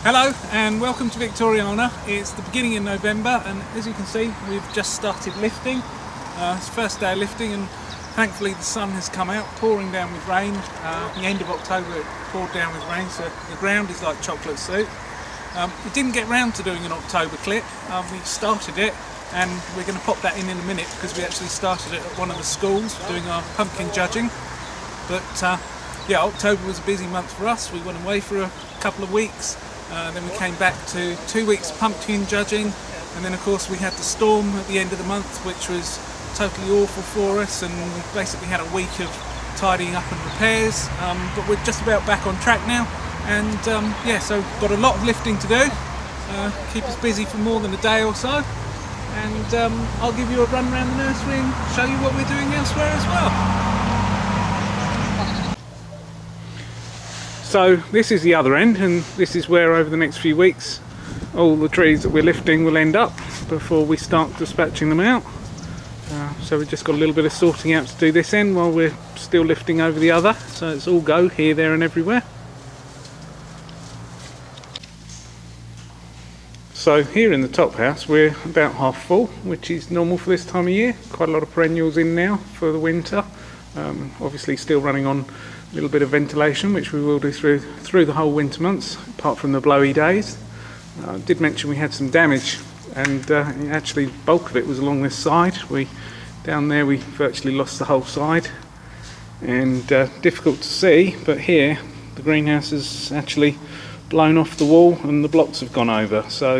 Hello and welcome to Victoriana. It's the beginning of November and as you can see we've just started lifting. It's the first day of lifting and thankfully the sun has come out pouring down with rain. At the end of October it poured down with rain, so the ground is like chocolate soup. We didn't get round to doing an October clip. We started it and we're going to pop that in a minute because we actually started it at one of the schools doing our pumpkin judging. But yeah, October was a busy month for us. We went away for a couple of weeks. Then we came back to 2 weeks pumpkin judging, and then of course we had the storm at the end of the month, which was totally awful for us, and we basically had a week of tidying up and repairs, but we're just about back on track now, and yeah, so got a lot of lifting to do, keep us busy for more than a day or so, and I'll give you a run around the nursery and show you what we're doing elsewhere as well. So this is the other end, and this is where over the next few weeks all the trees that we're lifting will end up before we start dispatching them out. So we've just got a little bit of sorting out to do this end while we're still lifting over the other, so it's all go here, there and everywhere. So here in the top house we're about half full, which is normal for this time of year. Quite a lot of perennials in now for the winter. Obviously still running on a little bit of ventilation, which we will do through the whole winter months, apart from the blowy days. I did mention we had some damage, and actually bulk of it was along this side. Down there we virtually lost the whole side, and difficult to see, but here the greenhouse has actually blown off the wall and the blocks have gone over, so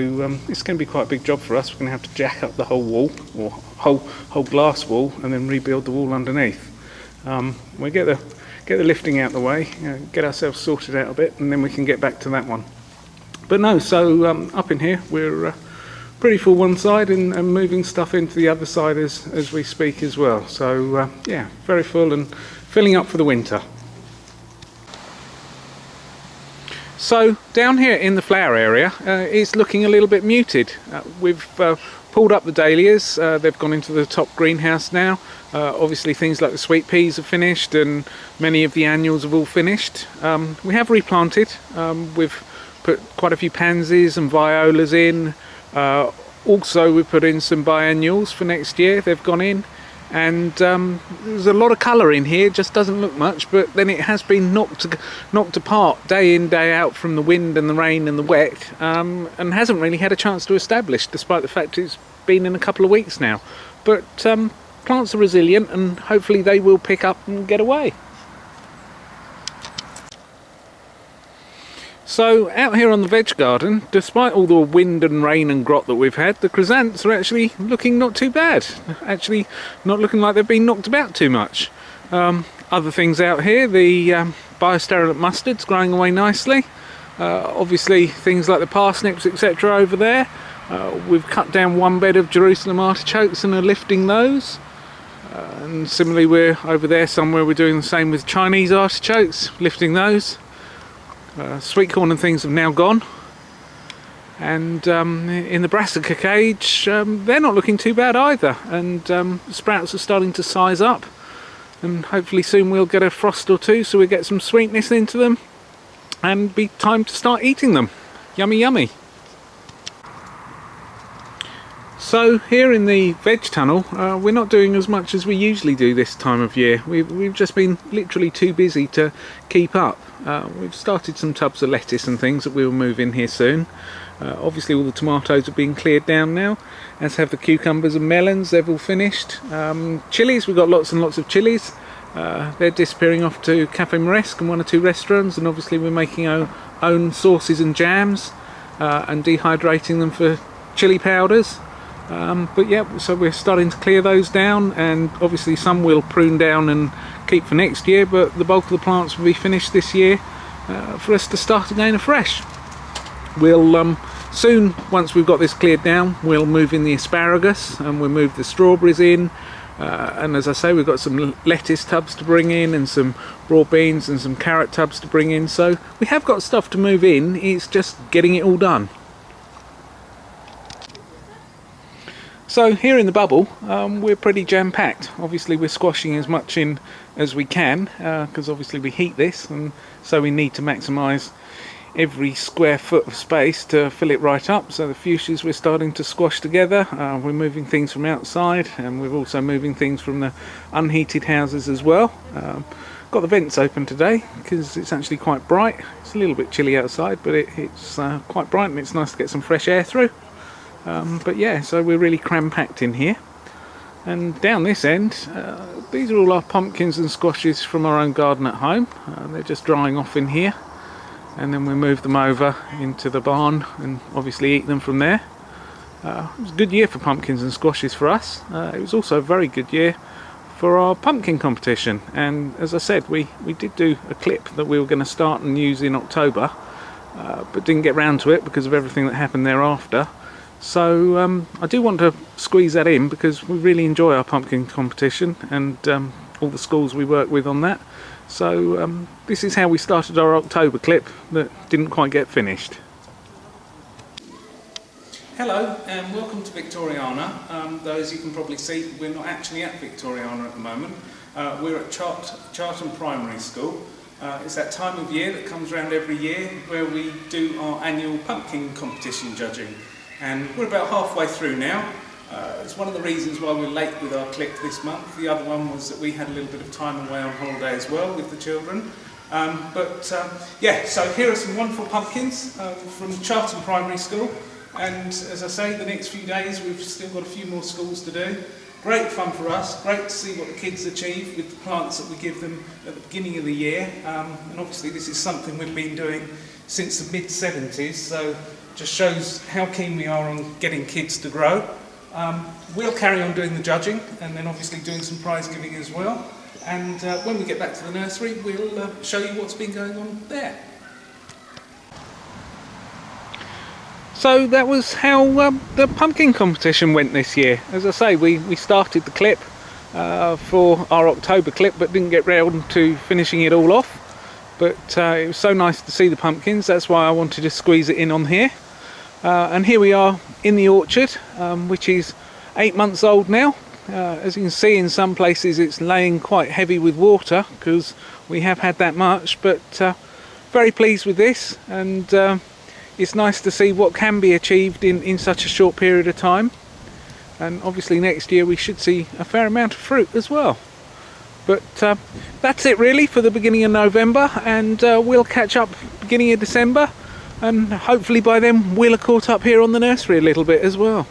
it's going to be quite a big job for us. We're going to have to jack up the whole wall, or whole glass wall, and then rebuild the wall underneath. We'll get the lifting out the way, get ourselves sorted out a bit, and then we can get back to that one. But no, so up in here we're pretty full one side and moving stuff into the other side as we speak as well. So yeah, very full and filling up for the winter. So down here in the flower area it's looking a little bit muted. We've pulled up the dahlias, they've gone into the top greenhouse now. Obviously things like the sweet peas are finished and many of the annuals have all finished. We have replanted, we've put quite a few pansies and violas in. Also we've put in some biennials for next year, they've gone in. And there's a lot of colour in here, it just doesn't look much, but then it has been knocked apart day in, day out from the wind and the rain and the wet, and hasn't really had a chance to establish, despite the fact it's been in a couple of weeks now. But plants are resilient and hopefully they will pick up and get away. So out here on the veg garden, despite all the wind and rain and grot that we've had, the chrysanthemums are actually looking not too bad. Actually not looking like they've been knocked about too much. Other things out here, the biosterilant mustard's growing away nicely. Obviously things like the parsnips etc. over there. We've cut down one bed of Jerusalem artichokes and are lifting those. And similarly we're over there somewhere, we're doing the same with Chinese artichokes, lifting those. Sweet corn and things have now gone, and in the brassica cage they're not looking too bad either, and the sprouts are starting to size up, and hopefully soon we'll get a frost or two so we get some sweetness into them and be time to start eating them. Yummy yummy. So here in the veg tunnel we're not doing as much as we usually do this time of year. We've just been literally too busy to keep up. We've started some tubs of lettuce and things that we will move in here soon. Obviously all the tomatoes are being cleared down now, as have the cucumbers and melons, they've all finished. Chilies, we've got lots and lots of chilies. They're disappearing off to Cafe Moresque and 1 or 2 restaurants, and obviously we're making our own sauces and jams and dehydrating them for chili powders. But yeah, so we're starting to clear those down, and obviously some we'll prune down and keep for next year, but the bulk of the plants will be finished this year for us to start again afresh. We'll soon, once we've got this cleared down, we'll move in the asparagus and we'll move the strawberries in, and as I say, we've got some lettuce tubs to bring in and some raw beans and some carrot tubs to bring in, so we have got stuff to move in, it's just getting it all done. So here in the bubble we're pretty jam-packed. Obviously we're squashing as much in as we can because obviously we heat this, and so we need to maximise every square foot of space to fill it right up. So the fuchsias we're starting to squash together. We're moving things from outside, and we're also moving things from the unheated houses as well. Got the vents open today because it's actually quite bright. It's a little bit chilly outside, but it's quite bright and it's nice to get some fresh air through. But yeah, so we're really cram-packed in here. And down this end, these are all our pumpkins and squashes from our own garden at home. They're just drying off in here, and then we move them over into the barn and obviously eat them from there. It was a good year for pumpkins and squashes for us. It was also a very good year for our pumpkin competition, and as I said, we did do a clip that we were going to start and use in October, but didn't get round to it because of everything that happened thereafter. So I do want to squeeze that in because we really enjoy our pumpkin competition and all the schools we work with on that. So this is how we started our October clip that didn't quite get finished. Hello and welcome to Victoriana, though as you can probably see we're not actually at Victoriana at the moment. We're at Charlton Primary School. It's that time of year that comes around every year where we do our annual pumpkin competition judging, and we're about halfway through now. It's one of the reasons why we're late with our clip this month. The other one was that we had a little bit of time away on holiday as well with the children. Yeah, so here are some wonderful pumpkins from Charlton Primary School. And as I say, the next few days we've still got a few more schools to do. Great fun for us, great to see what the kids achieve with the plants that we give them at the beginning of the year. And obviously this is something we've been doing since the mid-70s, so just shows how keen we are on getting kids to grow. We'll carry on doing the judging and then obviously doing some prize giving as well. And when we get back to the nursery, we'll show you what's been going on there. So that was how the pumpkin competition went this year. As I say, we started the clip for our October clip, but didn't get round to finishing it all off. But it was so nice to see the pumpkins, that's why I wanted to squeeze it in on here. And here we are in the orchard, which is 8 months old now. As you can see, in some places it's laying quite heavy with water because we have had that much, but very pleased with this, and it's nice to see what can be achieved in such a short period of time. And obviously next year we should see a fair amount of fruit as well. But that's it really for the beginning of November, and we'll catch up beginning of December, and hopefully by then we'll have caught up here on the nursery a little bit as well.